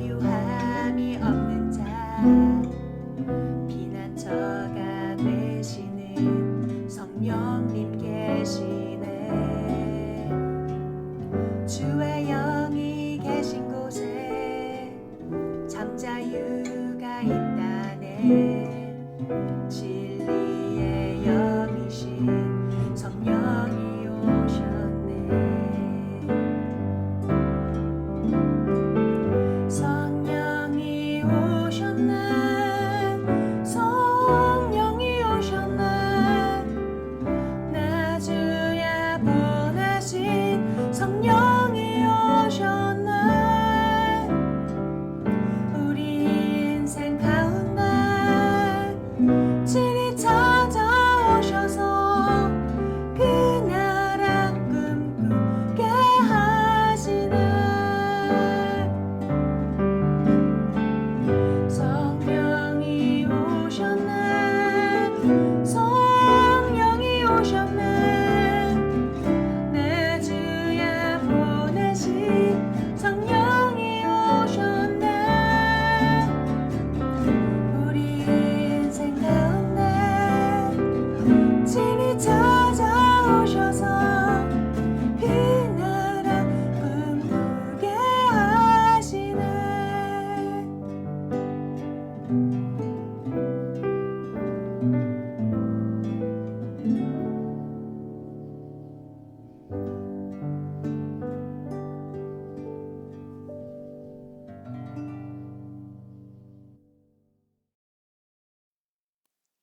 유함이 없는 자 피난처가 되시는 성령님 계시네. 주의 영이 계신 곳에 잠자유가 있다네. 진리의 영이신 성령이 오셨네. 성령이 오셨네. 성령이 오셨네. 나 주야 보내신 성령이 오셨네. 우리 인생 가운데 친히 찾아오셔서 그 나라 꿈꾸게 하시네. 성령이 오셨네. 성령이 오셨네. 내 주야 보내신 성령이 오셨네. 우리 인생 가운데 친히 찾아오셔서 그 나라 꿈꾸게 하시네.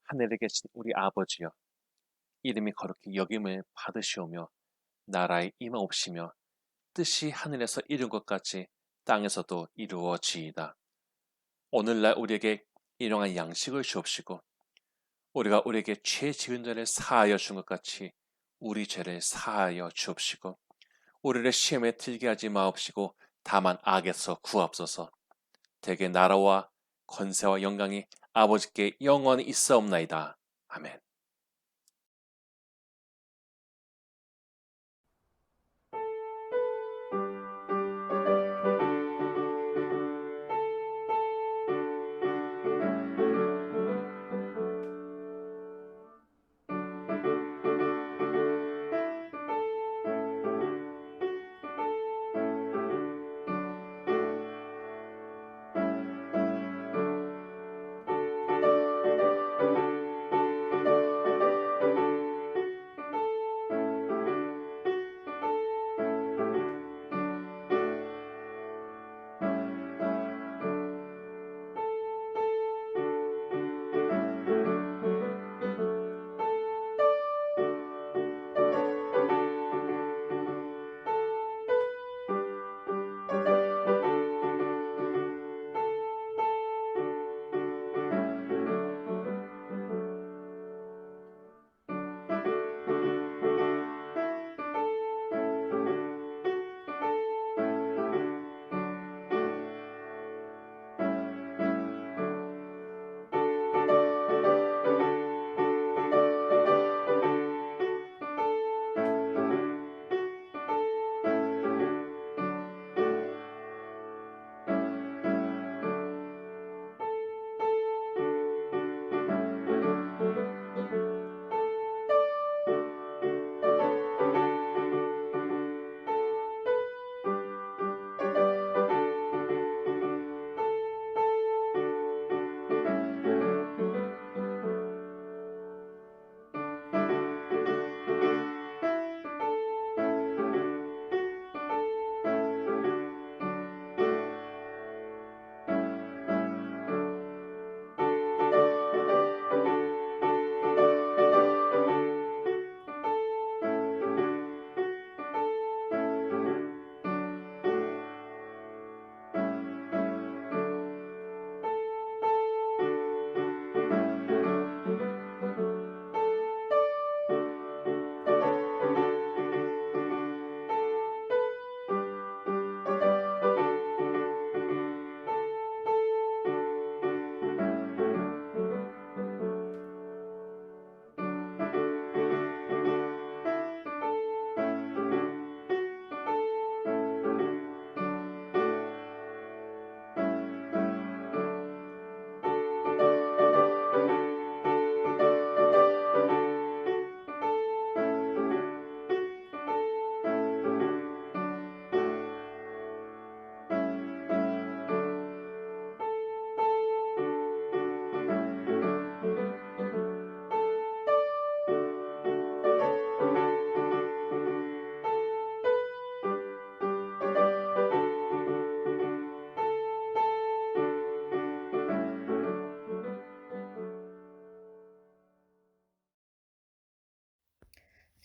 하늘에 계신 우리 아버지여, 이름이 거룩히 여김을 받으시오며 나라의 임하옵시며 뜻이 하늘에서 이룬 것 같이 땅에서도 이루어지이다. 오늘날 우리에게 일용할 양식을 주옵시고 우리가 우리에게 죄 지은 자를 사하여 준 것 같이 우리 죄를 사하여 주옵시고 우리를 시험에 들게 하지 마옵시고 다만 악에서 구하옵소서. 대개 나라와 권세와 영광이 아버지께 영원히 있사옵나이다. 아멘.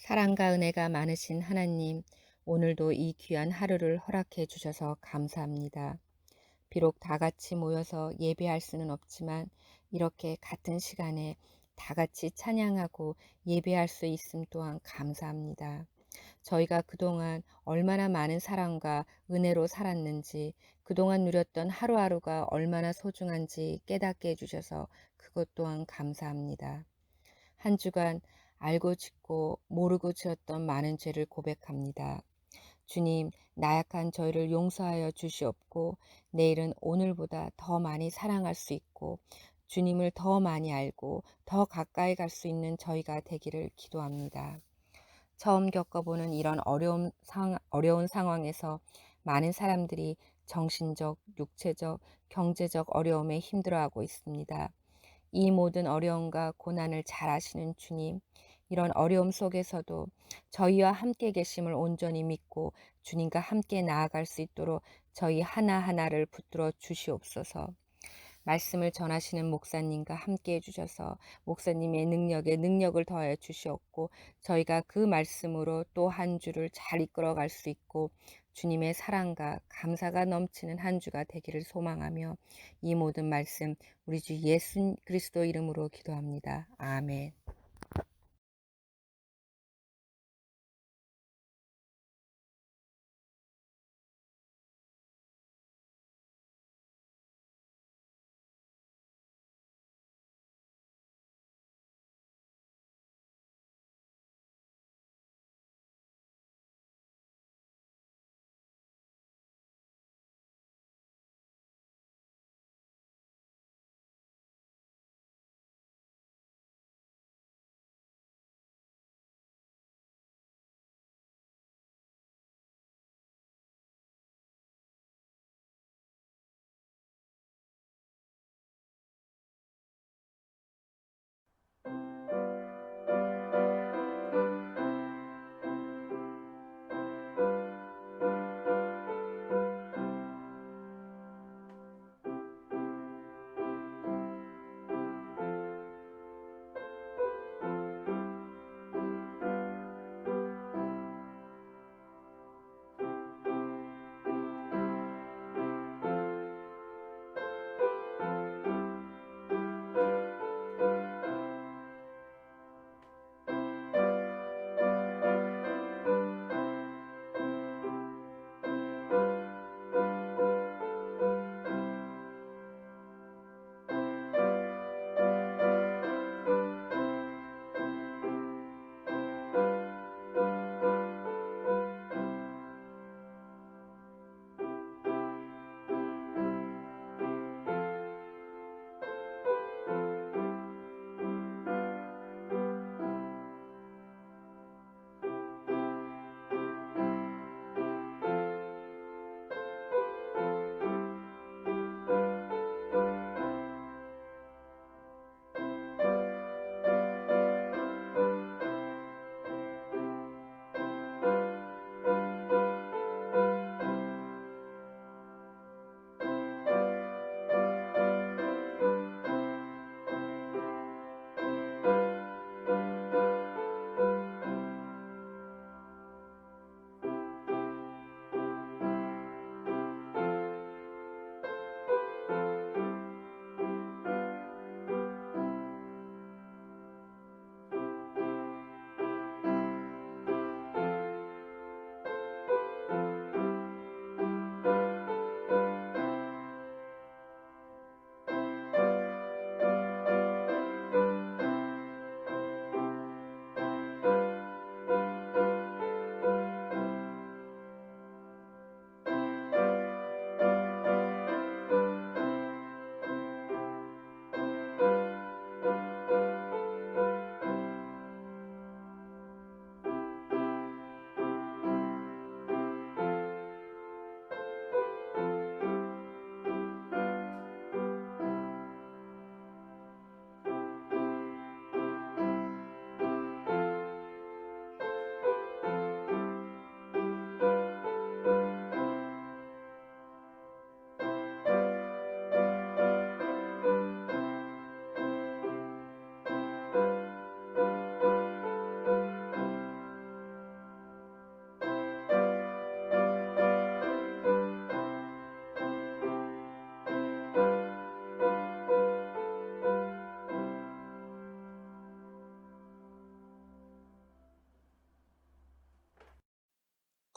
사랑과 은혜가 많으신 하나님, 오늘도 이 귀한 하루를 허락해 주셔서 감사합니다. 비록 다 같이 모여서 예배할 수는 없지만 이렇게 같은 시간에 다 같이 찬양하고 예배할 수 있음 또한 감사합니다. 저희가 그동안 얼마나 많은 사랑과 은혜로 살았는지, 그동안 누렸던 하루하루가 얼마나 소중한지 깨닫게 해주셔서 그것 또한 감사합니다. 한 주간 알고 짓고 모르고 지었던 많은 죄를 고백합니다. 주님, 나약한 저희를 용서하여 주시옵고 내일은 오늘보다 더 많이 사랑할 수 있고 주님을 더 많이 알고 더 가까이 갈 수 있는 저희가 되기를 기도합니다. 처음 겪어보는 이런 어려운 상황에서 많은 사람들이 정신적, 육체적, 경제적 어려움에 힘들어하고 있습니다. 이 모든 어려움과 고난을 잘 아시는 주님, 이런 어려움 속에서도 저희와 함께 계심을 온전히 믿고 주님과 함께 나아갈 수 있도록 저희 하나하나를 붙들어 주시옵소서. 말씀을 전하시는 목사님과 함께 해주셔서 목사님의 능력에 능력을 더하여 주시옵고 저희가 그 말씀으로 또 한 주를 잘 이끌어갈 수 있고 주님의 사랑과 감사가 넘치는 한 주가 되기를 소망하며 이 모든 말씀 우리 주 예수 그리스도 이름으로 기도합니다. 아멘.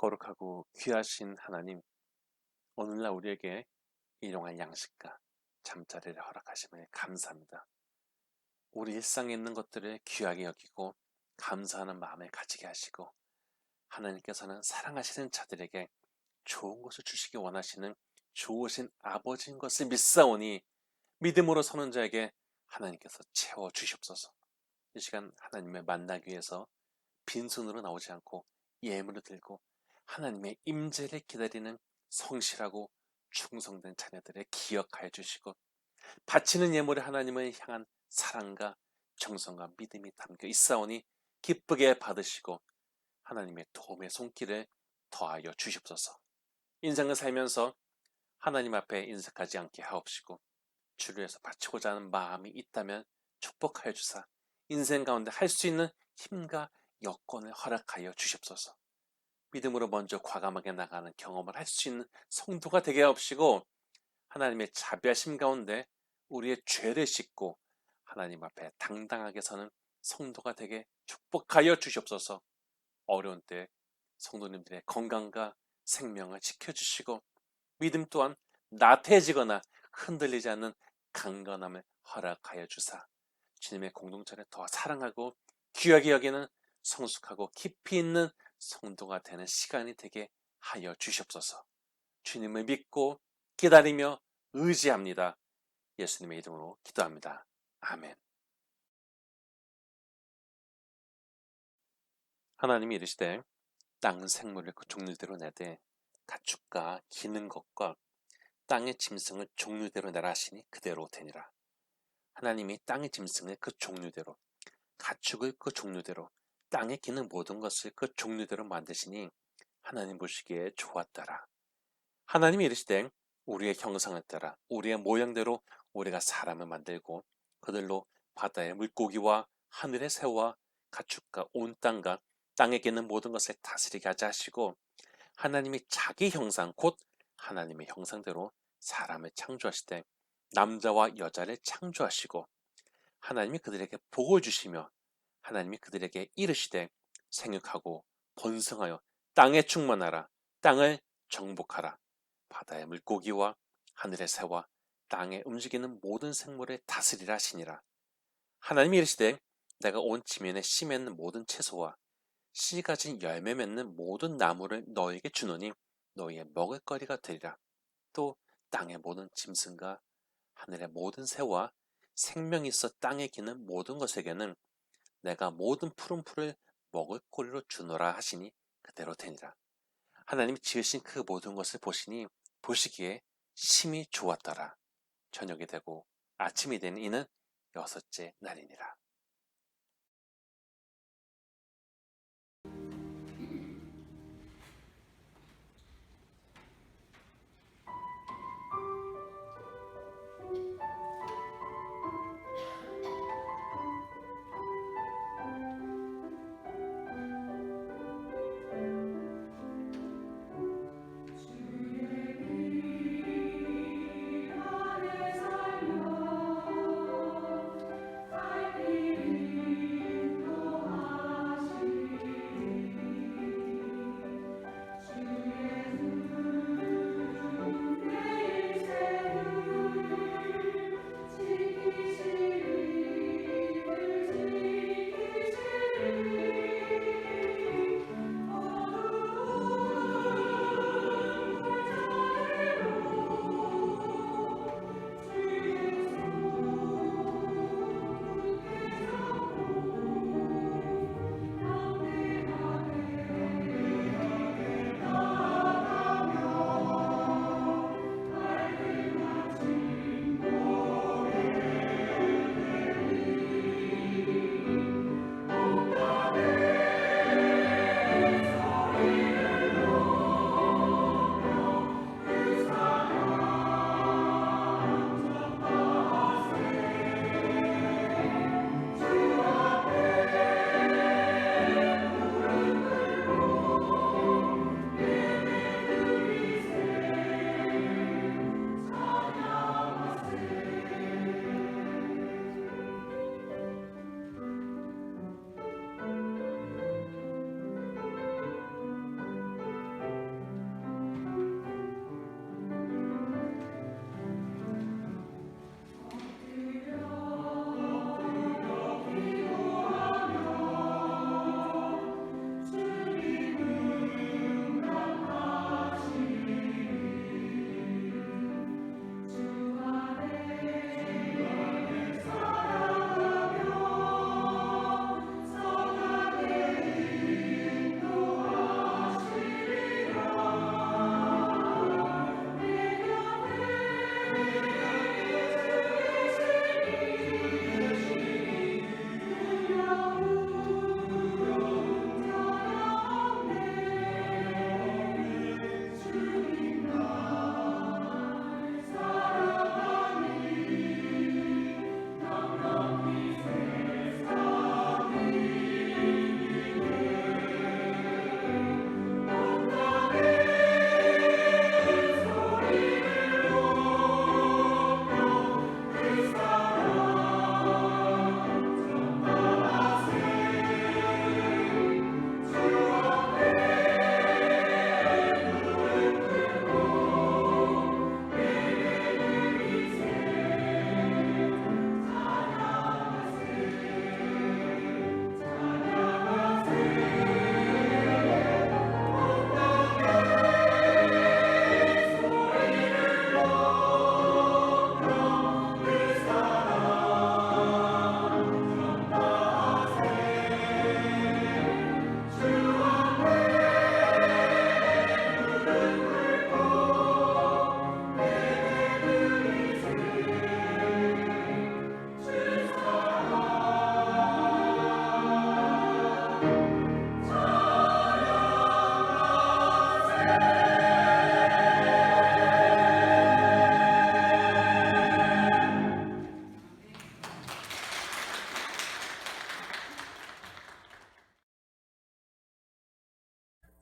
거룩하고 귀하신 하나님, 오늘날 우리에게 일용할 양식과 잠자리를 허락하심에 감사합니다. 우리 일상에 있는 것들을 귀하게 여기고 감사하는 마음을 가지게 하시고, 하나님께서는 사랑하시는 자들에게 좋은 것을 주시기 원하시는 좋으신 아버지인 것을 믿사오니, 믿음으로 서는 자에게 하나님께서 채워주시옵소서. 이 시간 하나님을 만나기 위해서 빈손으로 나오지 않고 예물을 들고 하나님의 임재를 기다리는 성실하고 충성된 자녀들을 기억하여 주시고, 바치는 예물에 하나님을 향한 사랑과 정성과 믿음이 담겨 있사오니 기쁘게 받으시고 하나님의 도움의 손길을 더하여 주시옵소서. 인생을 살면서 하나님 앞에 인색하지 않게 하옵시고, 주를 위해서 바치고자 하는 마음이 있다면 축복하여 주사 인생 가운데 할 수 있는 힘과 여건을 허락하여 주시옵소서. 믿음으로 먼저 과감하게 나가는 경험을 할 수 있는 성도가 되게 하옵시고, 하나님의 자비하심 가운데 우리의 죄를 씻고 하나님 앞에 당당하게 서는 성도가 되게 축복하여 주시옵소서. 어려운 때 성도님들의 건강과 생명을 지켜주시고, 믿음 또한 나태해지거나 흔들리지 않는 강건함을 허락하여 주사 주님의 공동체를 더 사랑하고 귀하게 여기는 성숙하고 깊이 있는 성도가 되는 시간이 되게 하여 주시옵소서. 주님을 믿고 기다리며 의지합니다. 예수님의 이름으로 기도합니다. 아멘. 하나님이 이르시되 땅 생물을 그 종류대로 내되 가축과 기는 것과 땅의 짐승을 종류대로 내라 하시니 그대로 되니라. 하나님이 땅의 짐승을 그 종류대로, 가축을 그 종류대로, 땅에 기는 모든 것을 그 종류대로 만드시니 하나님 보시기에 좋았더라. 하나님이 이르시되 우리의 형상을 따라 우리의 모양대로 우리가 사람을 만들고 그들로 바다의 물고기와 하늘의 새와 가축과 온 땅과 땅에 기는 모든 것을 다스리게 하자 하시고, 하나님이 자기 형상 곧 하나님의 형상대로 사람을 창조하시되 남자와 여자를 창조하시고, 하나님이 그들에게 복을 주시며 하나님이 그들에게 이르시되 생육하고 번성하여 땅에 충만하라, 땅을 정복하라, 바다의 물고기와 하늘의 새와 땅에 움직이는 모든 생물을 다스리라 하시니라. 하나님이 이르시되 내가 온 지면에 씨 맺는 모든 채소와 씨 가진 열매 맺는 모든 나무를 너에게 주노니 너희의 먹을거리가 되리라. 또 땅의 모든 짐승과 하늘의 모든 새와 생명이 있어 땅에 기는 모든 것에게는 내가 모든 푸른 풀을 먹을 거리로 주노라 하시니 그대로 되니라. 하나님이 지으신 그 모든 것을 보시니 보시기에 심히 좋았더라. 저녁이 되고 아침이 된 이는 여섯째 날이니라.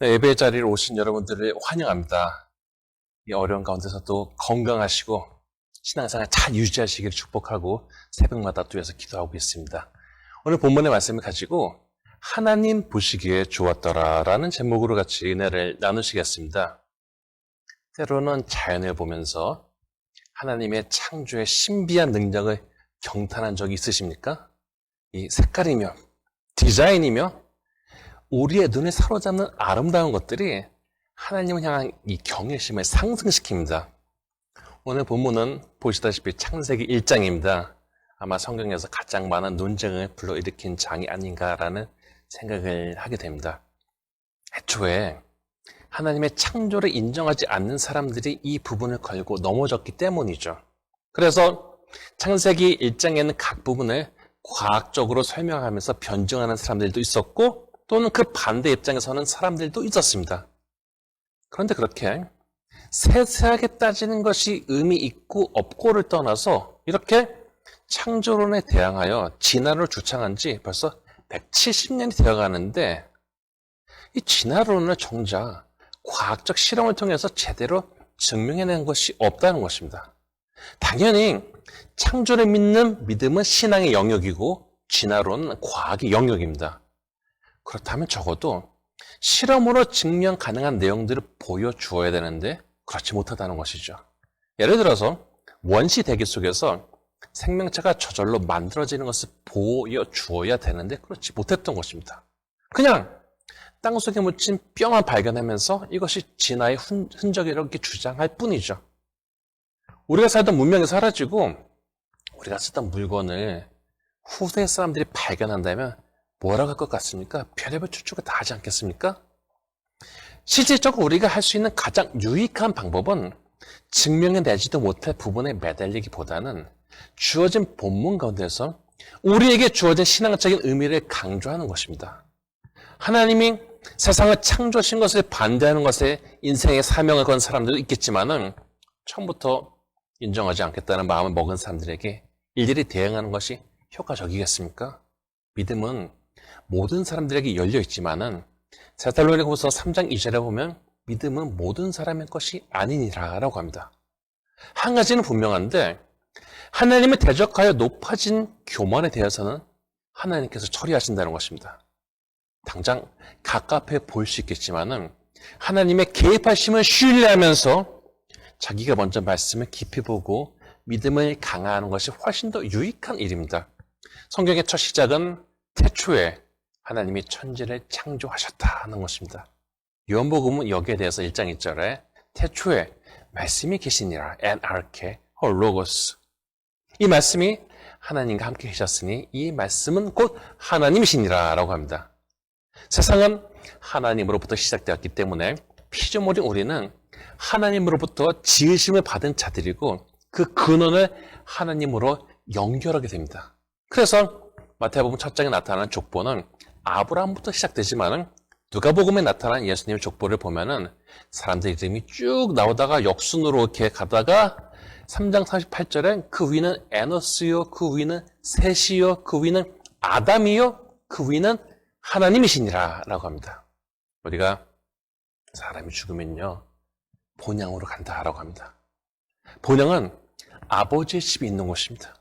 네, 예배 자리에 오신 여러분들을 환영합니다. 이 어려운 가운데서도 건강하시고 신앙생활 잘 유지하시길 축복하고 새벽마다 또 위해서 기도하고 있습니다. 오늘 본문의 말씀을 가지고 하나님 보시기에 좋았더라라는 제목으로 같이 은혜를 나누시겠습니다. 때로는 자연을 보면서 하나님의 창조의 신비한 능력을 경탄한 적이 있으십니까? 이 색깔이며 디자인이며 우리의 눈을 사로잡는 아름다운 것들이 하나님을 향한 이 경외심을 상승시킵니다. 오늘 본문은 보시다시피 창세기 1장입니다. 아마 성경에서 가장 많은 논쟁을 불러일으킨 장이 아닌가라는 생각을 하게 됩니다. 애초에 하나님의 창조를 인정하지 않는 사람들이 이 부분을 걸고 넘어졌기 때문이죠. 그래서 창세기 1장에는 각 부분을 과학적으로 설명하면서 변증하는 사람들도 있었고 또는 그 반대 입장에서는 사람들도 있었습니다. 그런데 그렇게 세세하게 따지는 것이 의미 있고 없고를 떠나서 이렇게 창조론에 대항하여 진화를 주창한 지 벌써 170년이 되어가는데 이 진화론을 정작 과학적 실험을 통해서 제대로 증명해낸 것이 없다는 것입니다. 당연히 창조를 믿는 믿음은 신앙의 영역이고 진화론은 과학의 영역입니다. 그렇다면 적어도 실험으로 증명 가능한 내용들을 보여주어야 되는데 그렇지 못하다는 것이죠. 예를 들어서 원시 대기 속에서 생명체가 저절로 만들어지는 것을 보여주어야 되는데 그렇지 못했던 것입니다. 그냥 땅속에 묻힌 뼈만 발견하면서 이것이 진화의 흔적이라고 이렇게 주장할 뿐이죠. 우리가 살던 문명이 사라지고 우리가 쓰던 물건을 후세 사람들이 발견한다면 뭐라고 할 것 같습니까? 별의별 추측을 다 하지 않겠습니까? 실질적으로 우리가 할 수 있는 가장 유익한 방법은 증명해내지도 못할 부분에 매달리기보다는 주어진 본문 가운데서 우리에게 주어진 신앙적인 의미를 강조하는 것입니다. 하나님이 세상을 창조하신 것을 반대하는 것에 인생의 사명을 건 사람들도 있겠지만은 처음부터 인정하지 않겠다는 마음을 먹은 사람들에게 일일이 대응하는 것이 효과적이겠습니까? 믿음은 모든 사람들에게 열려 있지만은 데살로니가후서 3장 2절에 보면 믿음은 모든 사람의 것이 아니니라라고 합니다. 한 가지는 분명한데 하나님을 대적하여 높아진 교만에 대해서는 하나님께서 처리하신다는 것입니다. 당장 가깝게 보일 수 있겠지만은 하나님의 개입하심을 신뢰하면서 자기가 먼저 말씀을 깊이 보고 믿음을 강화하는 것이 훨씬 더 유익한 일입니다. 성경의 첫 시작은 태초에 하나님이 천지를 창조하셨다는 것입니다. 요한복음은 여기에 대해서 1장 1절에 태초에 말씀이 계시니라 엔아르케 홀로고스 이 말씀이 하나님과 함께 계셨으니 이 말씀은 곧 하나님이시니라 라고 합니다. 세상은 하나님으로부터 시작되었기 때문에 피조물인 우리는 하나님으로부터 지으심을 받은 자들이고 그 근원을 하나님으로 연결하게 됩니다. 그래서 마태복음 첫 장에 나타나는 족보는 아브라함부터 시작되지만은 누가복음에 나타난 예수님의 족보를 보면은 사람들 이름이 쭉 나오다가 역순으로 이렇게 가다가 3장 38절엔 그 위는 에노스요, 그 위는 셋이요, 그 위는 아담이요, 그 위는 하나님이시니라 라고 합니다. 우리가 사람이 죽으면요 본향으로 간다라고 합니다. 본향은 아버지의 집이 있는 곳입니다.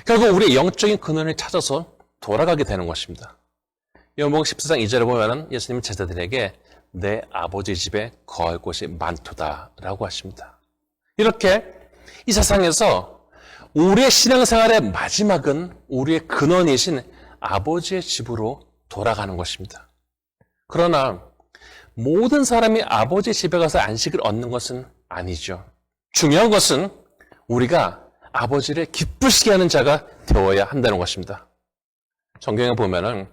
결국 우리의 영적인 근원을 찾아서 돌아가게 되는 것입니다. 요한복음 14장 2절에 보면 예수님은 제자들에게 내 아버지 집에 거할 곳이 많도다라고 하십니다. 이렇게 이 세상에서 우리의 신앙생활의 마지막은 우리의 근원이신 아버지의 집으로 돌아가는 것입니다. 그러나 모든 사람이 아버지의 집에 가서 안식을 얻는 것은 아니죠. 중요한 것은 우리가 아버지를 기쁘시게 하는 자가 되어야 한다는 것입니다. 성경에 보면은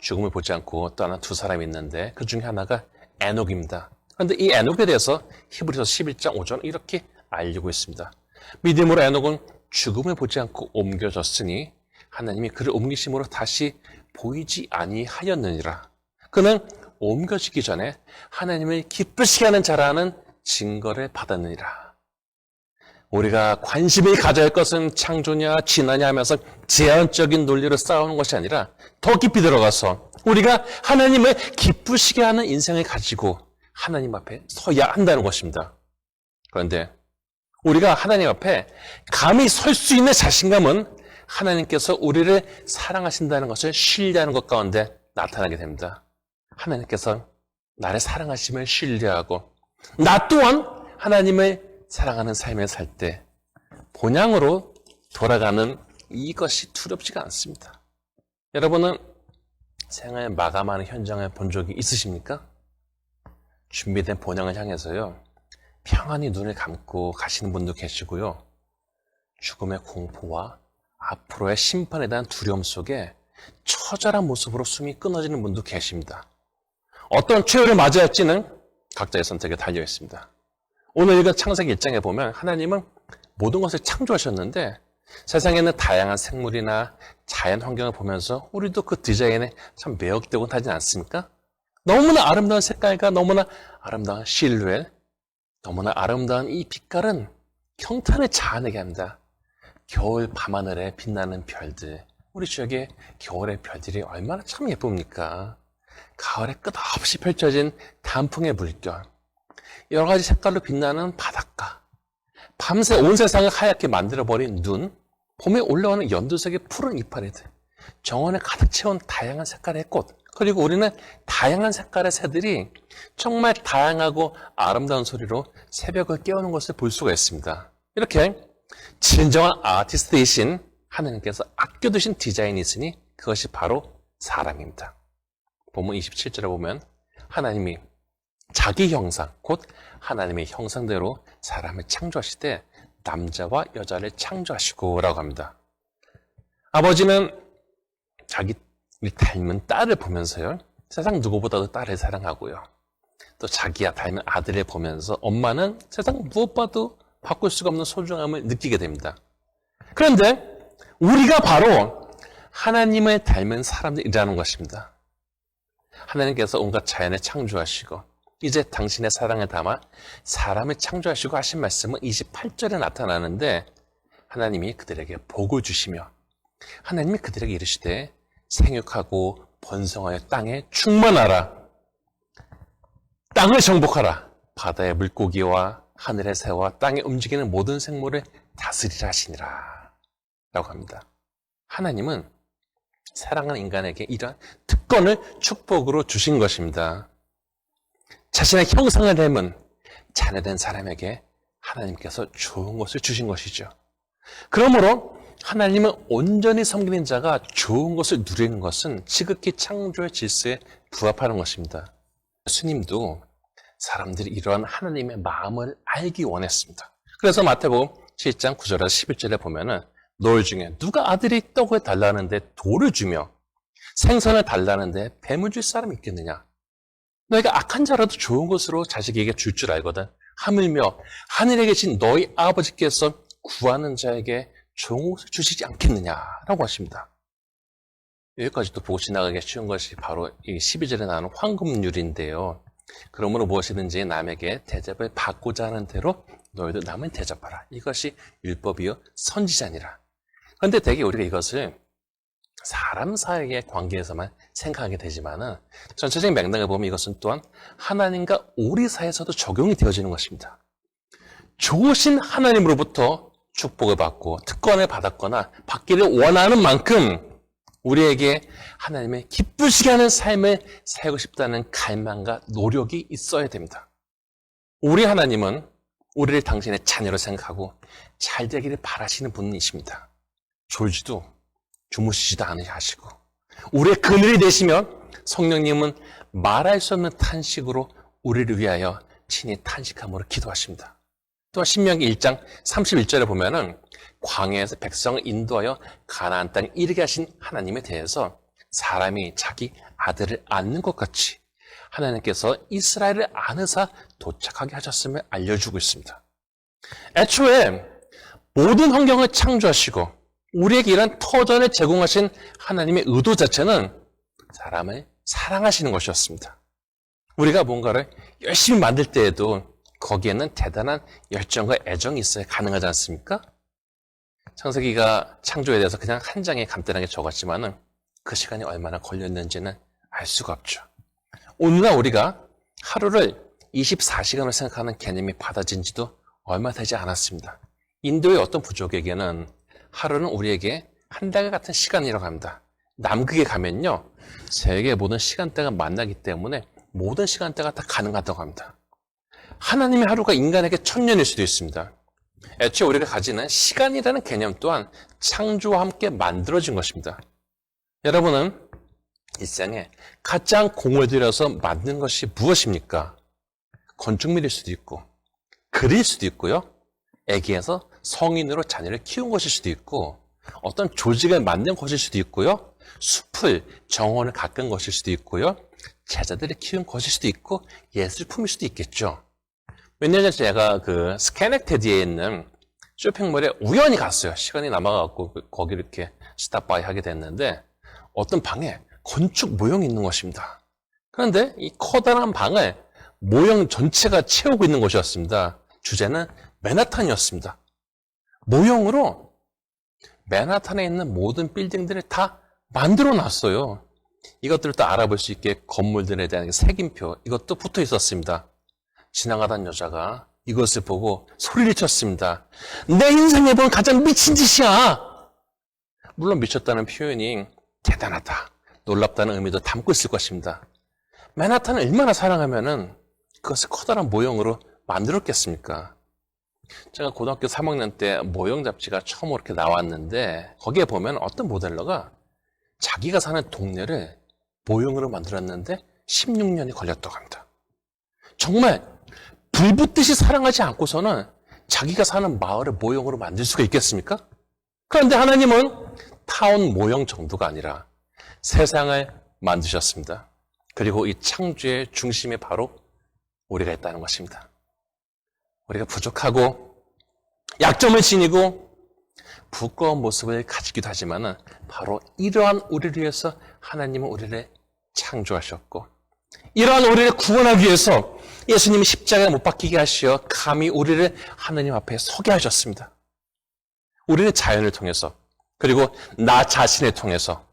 죽음을 보지 않고 떠난 두 사람이 있는데 그 중에 하나가 에녹입니다. 그런데 이 에녹에 대해서 히브리서 11장 5절 이렇게 알리고 있습니다. 믿음으로 에녹은 죽음을 보지 않고 옮겨졌으니 하나님이 그를 옮기심으로 다시 보이지 아니하였느니라. 그는 옮겨지기 전에 하나님을 기쁘시게 하는 자라는 증거를 받았느니라. 우리가 관심을 가져야 할 것은 창조냐 진화냐 하면서 제한적인 논리로 싸우는 것이 아니라 더 깊이 들어가서 우리가 하나님을 기쁘시게 하는 인생을 가지고 하나님 앞에 서야 한다는 것입니다. 그런데 우리가 하나님 앞에 감히 설 수 있는 자신감은 하나님께서 우리를 사랑하신다는 것을 신뢰하는 것 가운데 나타나게 됩니다. 하나님께서 나를 사랑하심을 신뢰하고 나 또한 하나님을 사랑하는 삶을 살 때 본향으로 돌아가는 이것이 두렵지가 않습니다. 여러분은 생을 마감하는 현장을 본 적이 있으십니까? 준비된 본향을 향해서요, 평안히 눈을 감고 가시는 분도 계시고요, 죽음의 공포와 앞으로의 심판에 대한 두려움 속에 처절한 모습으로 숨이 끊어지는 분도 계십니다. 어떤 최후를 맞이야 할지는 각자의 선택에 달려 있습니다. 오늘 읽은 창세기 1장에 보면 하나님은 모든 것을 창조하셨는데 세상에 있는 다양한 생물이나 자연 환경을 보면서 우리도 그 디자인에 참 매혹되곤 하지 않습니까? 너무나 아름다운 색깔과 너무나 아름다운 실루엣, 너무나 아름다운 이 빛깔은 경탄을 자아내게 합니다. 겨울 밤하늘에 빛나는 별들, 우리 지역의 겨울의 별들이 얼마나 참 예쁩니까? 가을에 끝없이 펼쳐진 단풍의 물결, 여러 가지 색깔로 빛나는 바닷가, 밤새 온 세상을 하얗게 만들어버린 눈, 봄에 올라오는 연두색의 푸른 이파리들, 정원에 가득 채운 다양한 색깔의 꽃, 그리고 우리는 다양한 색깔의 새들이 정말 다양하고 아름다운 소리로 새벽을 깨우는 것을 볼 수가 있습니다. 이렇게 진정한 아티스트이신 하나님께서 아껴두신 디자인이 있으니 그것이 바로 사람입니다. 본문 27절에 보면 하나님이 자기 형상, 곧 하나님의 형상대로 사람을 창조하시되 남자와 여자를 창조하시고 라고 합니다. 아버지는 자기 닮은 딸을 보면서요, 세상 누구보다도 딸을 사랑하고요, 또 자기야 닮은 아들을 보면서 엄마는 세상 무엇봐도 바꿀 수가 없는 소중함을 느끼게 됩니다. 그런데 우리가 바로 하나님을 닮은 사람들이라는 것입니다. 하나님께서 온갖 자연을 창조하시고 이제 당신의 사랑을 담아 사람을 창조하시고 하신 말씀은 28절에 나타나는데 하나님이 그들에게 복을 주시며 하나님이 그들에게 이르시되 생육하고 번성하여 땅에 충만하라, 땅을 정복하라, 바다의 물고기와 하늘의 새와 땅에 움직이는 모든 생물을 다스리라 하시니라 라고 합니다. 하나님은 사랑하는 인간에게 이러한 특권을 축복으로 주신 것입니다. 자신의 형상을 닮은 자녀된 사람에게 하나님께서 좋은 것을 주신 것이죠. 그러므로 하나님은 온전히 섬기는 자가 좋은 것을 누리는 것은 지극히 창조의 질서에 부합하는 것입니다. 예수님도 사람들이 이러한 하나님의 마음을 알기 원했습니다. 그래서 마태복음 7장 9절에서 11절에 보면은 너희 중에 누가 아들이 떡을 달라는데 돌을 주며 생선을 달라는데 뱀을 줄 사람이 있겠느냐? 너희가 악한 자라도 좋은 것으로 자식에게 줄 줄 알거든. 하물며 하늘에 계신 너희 아버지께서 구하는 자에게 좋은 것을 주시지 않겠느냐라고 하십니다. 여기까지도 보고 지나가기 쉬운 것이 바로 이 12절에 나오는 황금률인데요. 그러므로 무엇이든지 남에게 대접을 받고자 하는 대로 너희도 남을 대접하라. 이것이 율법이요 선지자니라. 그런데 대개 우리가 이것을 사람 사이의 관계에서만 생각하게 되지만은 전체적인 맥락을 보면 이것은 또한 하나님과 우리 사이에서도 적용이 되어지는 것입니다. 좋으신 하나님으로부터 축복을 받고 특권을 받았거나 받기를 원하는 만큼 우리에게 하나님의 기쁘시게 하는 삶을 살고 싶다는 갈망과 노력이 있어야 됩니다. 우리 하나님은 우리를 당신의 자녀로 생각하고 잘 되기를 바라시는 분이십니다. 졸지도 주무시지도 않으시고 우리의 그늘이 되시면 성령님은 말할 수 없는 탄식으로 우리를 위하여 친히 탄식함으로 기도하십니다. 또 신명기 1장 31절에 보면은 광야에서 백성을 인도하여 가나안 땅에 이르게 하신 하나님에 대해서 사람이 자기 아들을 안는 것 같이 하나님께서 이스라엘을 안으사 도착하게 하셨음을 알려주고 있습니다. 애초에 모든 환경을 창조하시고 우리에게 이런 터전을 제공하신 하나님의 의도 자체는 사람을 사랑하시는 것이었습니다. 우리가 뭔가를 열심히 만들 때에도 거기에는 대단한 열정과 애정이 있어야 가능하지 않습니까? 창세기가 창조에 대해서 그냥 한 장에 간단하게 적었지만은 그 시간이 얼마나 걸렸는지는 알 알 수가 없죠. 오늘날 우리가 하루를 24시간을 생각하는 개념이 받아진 지도 얼마 되지 않았습니다. 인도의 어떤 부족에게는 하루는 우리에게 한 달 같은 시간이라고 합니다. 남극에 가면요, 세계 모든 시간대가 만나기 때문에 모든 시간대가 다 가능하다고 합니다. 하나님의 하루가 인간에게 1000년일 수도 있습니다. 애초에 우리가 가지는 시간이라는 개념 또한 창조와 함께 만들어진 것입니다. 여러분은 일생에 가장 공을 들여서 만든 것이 무엇입니까? 건축물일 수도 있고, 글일 수도 있고요, 애기에서 성인으로 자녀를 키운 것일 수도 있고, 어떤 조직을 만든 것일 수도 있고요, 숲을, 정원을 가꾼 것일 수도 있고요, 제자들을 키운 것일 수도 있고, 예술품일 수도 있겠죠. 몇 년 전에 제가 그 스캐넥테디에 있는 쇼핑몰에 우연히 갔어요. 시간이 남아갖고 거기 이렇게 스탑바이 하게 됐는데, 어떤 방에 건축 모형이 있는 것입니다. 그런데 이 커다란 방을 모형 전체가 채우고 있는 것이었습니다. 주제는 맨하탄이었습니다. 모형으로 맨하탄에 있는 모든 빌딩들을 다 만들어 놨어요. 이것들을 또 알아볼 수 있게 건물들에 대한 색임표, 이것도 붙어 있었습니다. 지나가던 여자가 이것을 보고 소리를 쳤습니다. 내 인생에 본 가장 미친 짓이야! 물론 미쳤다는 표현이 대단하다, 놀랍다는 의미도 담고 있을 것입니다. 맨하탄을 얼마나 사랑하면은 그것을 커다란 모형으로 만들었겠습니까? 제가 고등학교 3학년 때 모형 잡지가 처음으로 이렇게 나왔는데, 거기에 보면 어떤 모델러가 자기가 사는 동네를 모형으로 만들었는데 16년이 걸렸다고 합니다. 정말 불붙듯이 사랑하지 않고서는 자기가 사는 마을을 모형으로 만들 수가 있겠습니까? 그런데 하나님은 타원 모형 정도가 아니라 세상을 만드셨습니다. 그리고 이 창조의 중심에 바로 우리가 있다는 것입니다. 우리가 부족하고 약점을 지니고 부끄러운 모습을 가지기도 하지만 바로 이러한 우리를 위해서 하나님은 우리를 창조하셨고, 이러한 우리를 구원하기 위해서 예수님이 십자가에 못 박히게 하시어 감히 우리를 하나님 앞에 서게 하셨습니다. 우리는 자연을 통해서, 그리고 나 자신을 통해서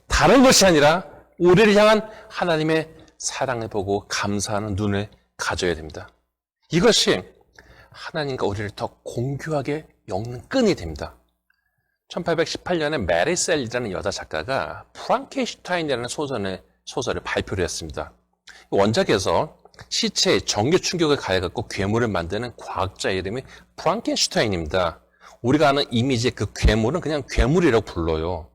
다른 것이 아니라 우리를 향한 하나님의 사랑을 보고 감사하는 눈을 가져야 됩니다. 이것이 하나님과 우리를 더 공교하게 엮는 끈이 됩니다. 1818년에 메리 셀리라는 여자 작가가 프랑켄슈타인이라는 소설을 발표를 했습니다. 원작에서 시체에 전기 충격을 가해갖고 괴물을 만드는 과학자 이름이 프랑켄슈타인입니다. 우리가 아는 이미지의 그 괴물은 그냥 괴물이라고 불러요.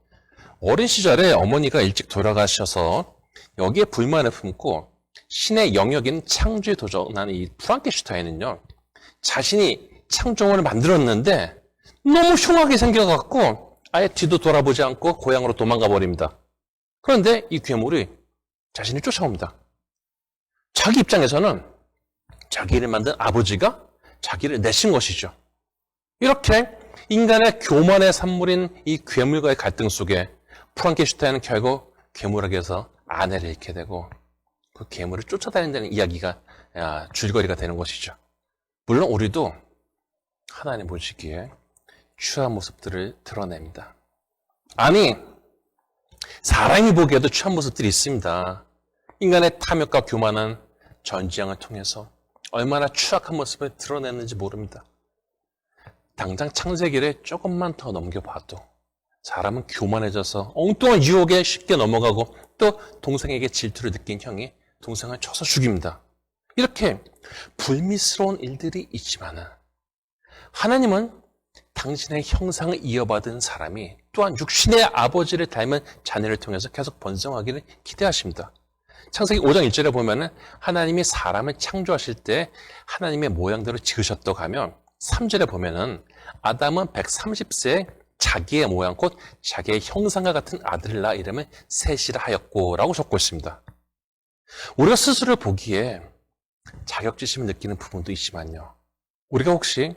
어린 시절에 어머니가 일찍 돌아가셔서 여기에 불만을 품고 신의 영역인 창조에 도전한 이 프랑켄슈타인은요, 자신이 창조물을 만들었는데 너무 흉하게 생겨갖고 아예 뒤도 돌아보지 않고 고향으로 도망가 버립니다. 그런데 이 괴물이 자신을 쫓아옵니다. 자기 입장에서는 자기를 만든 아버지가 자기를 내신 것이죠. 이렇게 인간의 교만의 산물인 이 괴물과의 갈등 속에 프랑켄슈타인은 결국 괴물에게서 아내를 잃게 되고 그 괴물을 쫓아다닌다는 이야기가 줄거리가 되는 것이죠. 물론 우리도 하나님 보시기에 추한 모습들을 드러냅니다. 아니, 사람이 보기에도 추한 모습들이 있습니다. 인간의 탐욕과 교만은 전지향을 통해서 얼마나 추악한 모습을 드러냈는지 모릅니다. 당장 창세기를 조금만 더 넘겨봐도 사람은 교만해져서 엉뚱한 유혹에 쉽게 넘어가고 또 동생에게 질투를 느낀 형이 동생을 쳐서 죽입니다. 이렇게 불미스러운 일들이 있지만은 하나님은 당신의 형상을 이어받은 사람이 또한 육신의 아버지를 닮은 자녀를 통해서 계속 번성하기를 기대하십니다. 창세기 5장 1절에 보면은 하나님이 사람을 창조하실 때 하나님의 모양대로 지으셨다고 하면 3절에 보면은 아담은 130세에 자기의 모양 곧 자기의 형상과 같은 아들을 낳아 이름을 셋이라 하였고 라고 적고 있습니다. 우리가 스스로 보기에 자격지심을 느끼는 부분도 있지만요, 우리가 혹시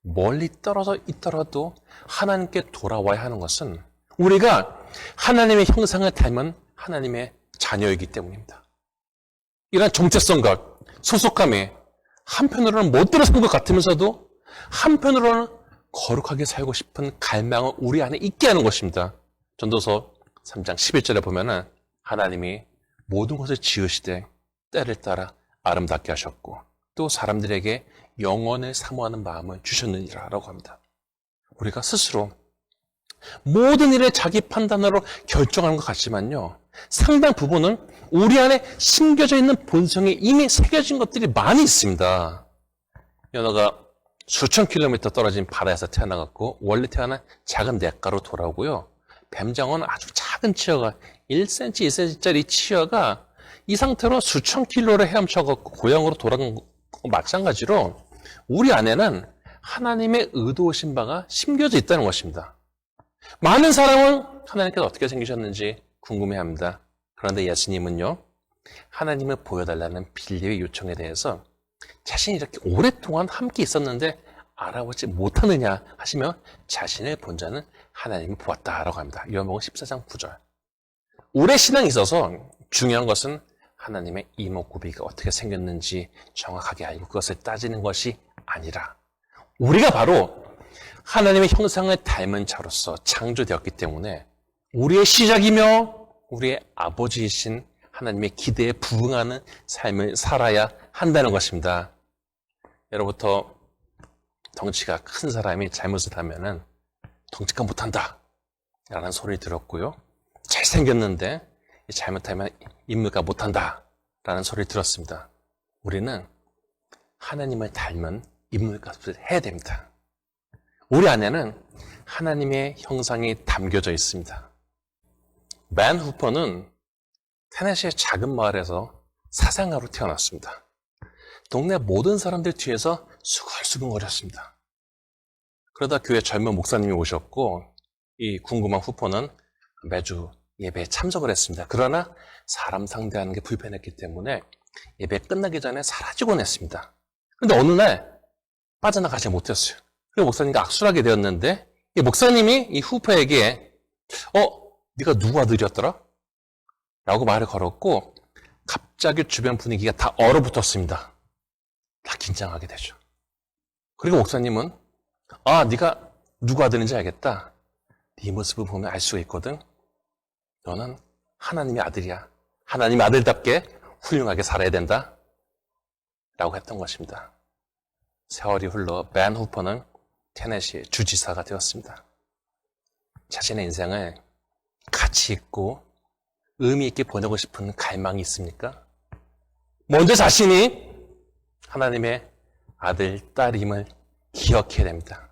멀리 떨어져 있더라도 하나님께 돌아와야 하는 것은 우리가 하나님의 형상을 닮은 하나님의 자녀이기 때문입니다. 이런 정체성과 소속감이 한편으로는 못 들어선 것 같으면서도 한편으로는 거룩하게 살고 싶은 갈망을 우리 안에 있게 하는 것입니다. 전도서 3장 11절에 보면은 하나님이 모든 것을 지으시되 때를 따라 아름답게 하셨고 또 사람들에게 영원을 사모하는 마음을 주셨느니라라고 합니다. 우리가 스스로 모든 일을 자기 판단으로 결정하는 것 같지만요, 상당 부분은 우리 안에 심겨져 있는 본성에 이미 새겨진 것들이 많이 있습니다. 연어가 수천 킬로미터 떨어진 바다에서 태어나갔고 원래 태어난 작은 냇가로 돌아오고요. 뱀장어는 아주 작은 치어가 1cm, 2cm짜리 치어가 이 상태로 수천 킬로를 헤엄쳐갖고 고향으로 돌아간 거 마찬가지로 우리 안에는 하나님의 의도하신 바가 심겨져 있다는 것입니다. 많은 사람은 하나님께서 어떻게 생기셨는지 궁금해합니다. 그런데 예수님은요, 하나님을 보여달라는 빌립의 요청에 대해서 자신이 이렇게 오랫동안 함께 있었는데 알아보지 못하느냐 하시며 자신의 본자는 하나님을 보았다라고 합니다. 요한복음 14장 9절. 우리의 신앙에 있어서 중요한 것은 하나님의 이목구비가 어떻게 생겼는지 정확하게 알고 그것을 따지는 것이 아니라 우리가 바로 하나님의 형상을 닮은 자로서 창조되었기 때문에 우리의 시작이며 우리의 아버지이신 하나님의 기대에 부응하는 삶을 살아야 한다는 것입니다. 예로부터 덩치가 큰 사람이 잘못을 하면은 덩치가 못한다 라는 소리를 들었고요. 잘생겼는데 잘못하면 인물가 못한다 라는 소리를 들었습니다. 우리는 하나님을 닮은 인물값을 해야 됩니다. 우리 안에는 하나님의 형상이 담겨져 있습니다. 맨 후퍼는 테네시의 작은 마을에서 사생아로 태어났습니다. 동네 모든 사람들 뒤에서 수근수근거렸습니다. 그러다 교회 젊은 목사님이 오셨고 이 궁금한 후퍼는 매주 예배에 참석을 했습니다. 그러나 사람 상대하는 게 불편했기 때문에 예배 끝나기 전에 사라지곤 했습니다. 그런데 어느 날 빠져나가지 못했어요. 그래서 목사님과 악수를 하게 되었는데 이 목사님이 이 후퍼에게 네가 누구 아들이었더라? 라고 말을 걸었고 갑자기 주변 분위기가 다 얼어붙었습니다. 다 긴장하게 되죠. 그리고 목사님은 네가 누구 아들인지 알겠다. 네 모습을 보면 알 수가 있거든. 너는 하나님의 아들이야. 하나님의 아들답게 훌륭하게 살아야 된다. 라고 했던 것입니다. 세월이 흘러 벤 후퍼는 테네시의 주지사가 되었습니다. 자신의 인생을 가치 있고 의미 있게 보내고 싶은 갈망이 있습니까? 먼저 자신이 하나님의 아들, 딸임을 기억해야 됩니다.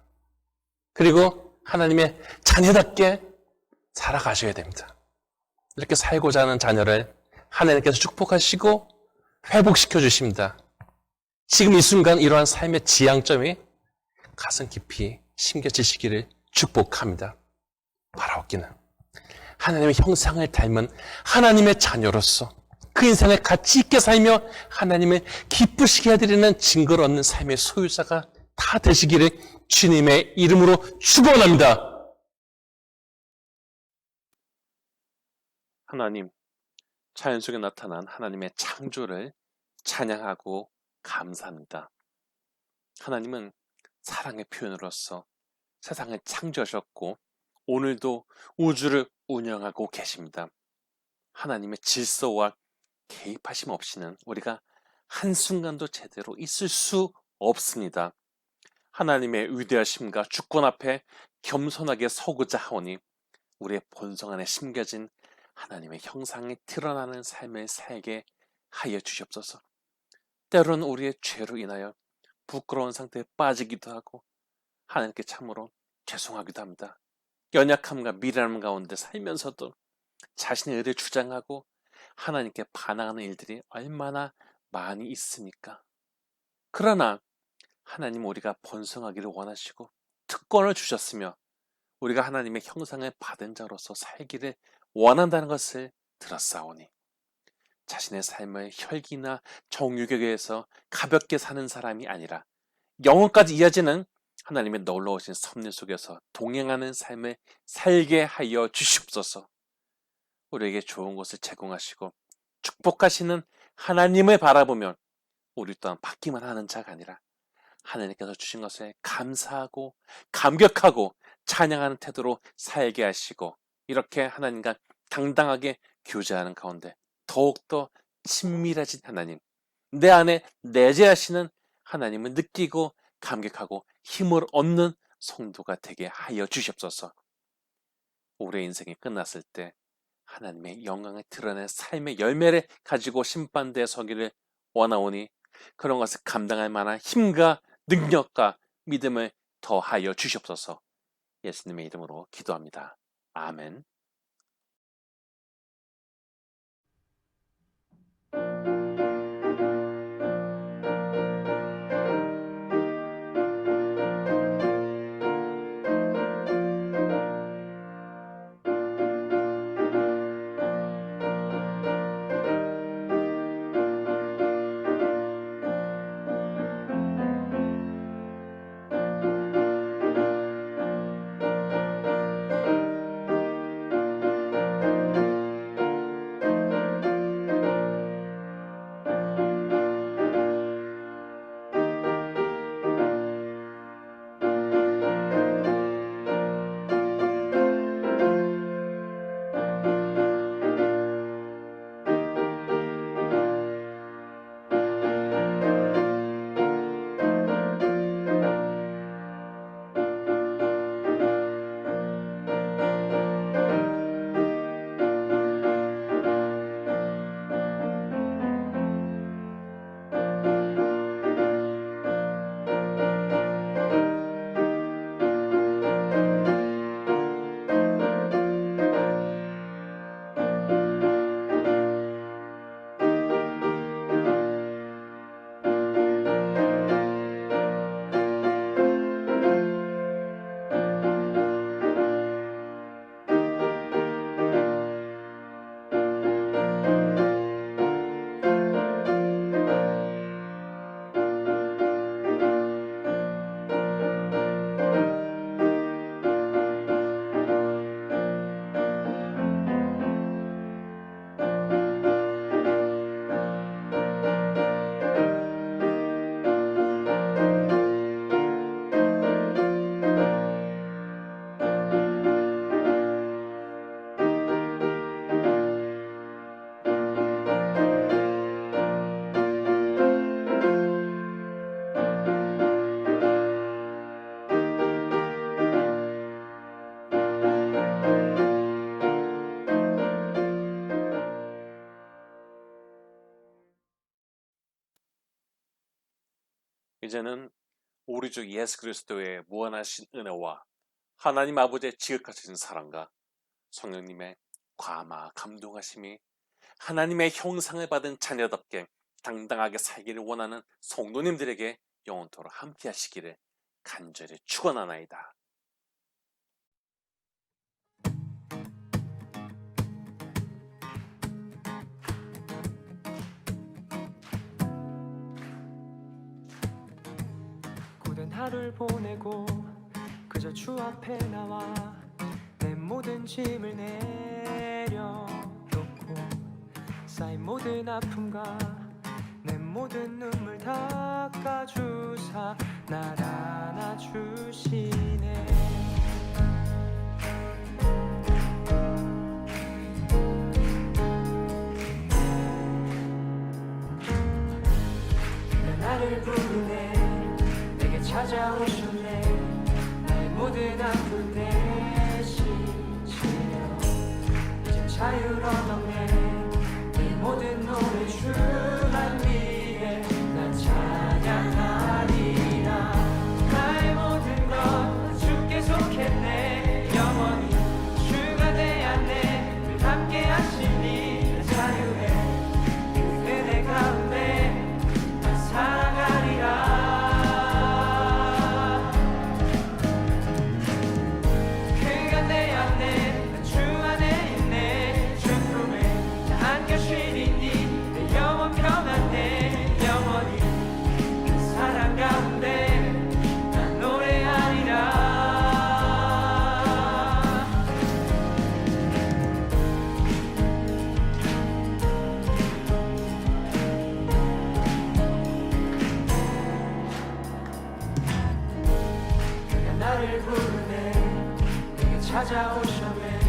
그리고 하나님의 자녀답게 살아가셔야 됩니다. 이렇게 살고자 하는 자녀를 하나님께서 축복하시고 회복시켜 주십니다. 지금 이 순간 이러한 삶의 지향점이 가슴 깊이 심겨지시기를 축복합니다. 바라옵기는 하나님의 형상을 닮은 하나님의 자녀로서 그 인생을 가치 있게 살며 하나님을 기쁘시게 해드리는 증거를 얻는 삶의 소유자가 다 되시기를 주님의 이름으로 축원합니다. 하나님, 자연 속에 나타난 하나님의 창조를 찬양하고 감사합니다. 하나님은 사랑의 표현으로서 세상을 창조하셨고 오늘도 우주를 운영하고 계십니다. 하나님의 질서와 개입하심 없이는 우리가 한순간도 제대로 있을 수 없습니다. 하나님의 위대하심과 주권 앞에 겸손하게 서고자 하오니 우리의 본성 안에 심겨진 하나님의 형상이 드러나는 삶을 살게 하여 주시옵소서. 때로는 우리의 죄로 인하여 부끄러운 상태에 빠지기도 하고 하나님께 참으로 죄송하기도 합니다. 연약함과 미련함 가운데 살면서도 자신의 의를 주장하고 하나님께 반항하는 일들이 얼마나 많이 있습니까? 그러나 하나님 우리가 번성하기를 원하시고 특권을 주셨으며 우리가 하나님의 형상을 받은 자로서 살기를 원한다는 것을 들었사오니 자신의 삶을 혈기나 정욕에 의해서 가볍게 사는 사람이 아니라 영혼까지 이어지는 하나님의 놀라우신 섭리 속에서 동행하는 삶을 살게 하여 주시옵소서. 우리에게 좋은 것을 제공하시고 축복하시는 하나님을 바라보면 우리 또한 받기만 하는 자가 아니라 하나님께서 주신 것에 감사하고 감격하고 찬양하는 태도로 살게 하시고 이렇게 하나님과 당당하게 교제하는 가운데 더욱더 친밀해진 하나님, 내 안에 내재하시는 하나님을 느끼고 감격하고 힘을 얻는 성도가 되게 하여 주시옵소서. 우리의 인생이 끝났을 때 하나님의 영광을 드러낸 삶의 열매를 가지고 심판대에 서기를 원하오니 그런 것을 감당할 만한 힘과 능력과 믿음을 더하여 주시옵소서. 예수님의 이름으로 기도합니다. 아멘. 이제는 우리 주 예수 그리스도의 무한하신 은혜와 하나님 아버지의 지극하신 사랑과 성령님의 과마 감동하심이 하나님의 형상을 받은 자녀답게 당당하게 살기를 원하는 성도님들에게 영원토록 함께 하시기를 간절히 축원하나이다. 고된 하루를 보내고 그저 주 앞에 나와 내 모든 짐을 내려놓고 쌓인 모든 아픔과 내 모든 눈물 닦아주사 날 안아주시네. 내 나를 부르네. 내게 찾아오셨네. 나의 모든 아픔 대신지려 이제 자유로 얻었네. 이 모든 노래 주만 위해 난 찬양하리라. 나의 모든 것 주께 속했네. 영원히 주가 내 안에 늘 함께 하시니 내 자유해. 그 은혜 가운데 난 살아가리라. 그가 내 안에 난 주 안에 있네. 주 품에 나 안겨 쉬리니 내 영혼 평안해. 영원히 그 사랑 가운데 난 노래하리라. 그가 나를 부르네. 내게 찾아오셨네.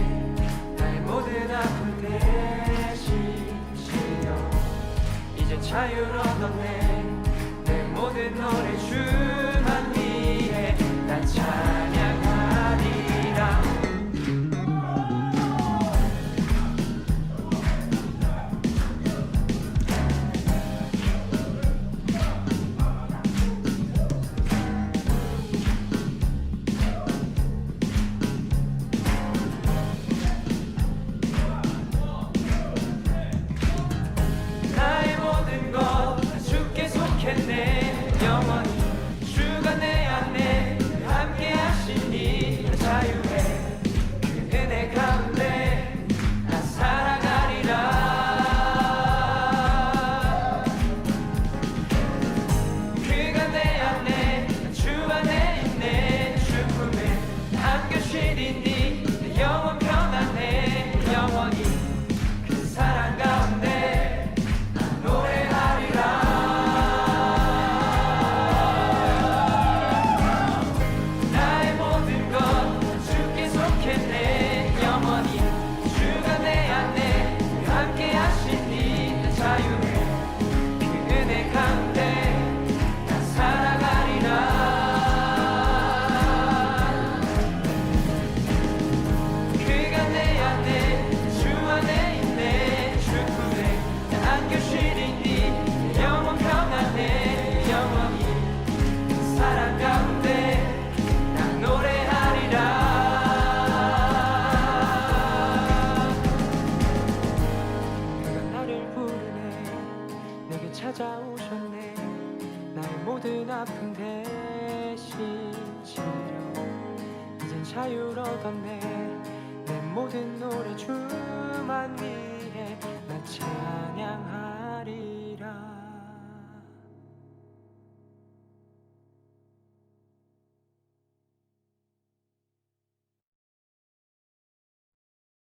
나의 모든 아픔 대신 자유를 얻었네. 내 모든 노래 주만 위해 난 찬양하리라. 나의 모든 것 주께 속했네. 영원히 주가 내 안에 함께 하시니 자유해. 그 은혜 가운데 나 살아가리라. 그가 내 안에 주 안에 있네. 주 품에 안겨시리니 내 영혼 편안해. 영원히 그 사랑 가운데 노래하리라. 나의 모든 것 주께 속했네. 영원히 주가 내 안에 함께 하시니 나 자유해. 그 은혜 가운데 나 살아가리라. 그가 내 안에 주 안에 있네. 주 품에 나 안겨시리니 내 영혼 평안해. 영원히 그 사랑 가운데 나 노래하리라. 그가 나를 부르네. 내게 찾아오셨네. 나의 모든 아픔 대신 치료. 이젠 자유를 얻었네. 내 모든 노래 주만 위해 나 찬양하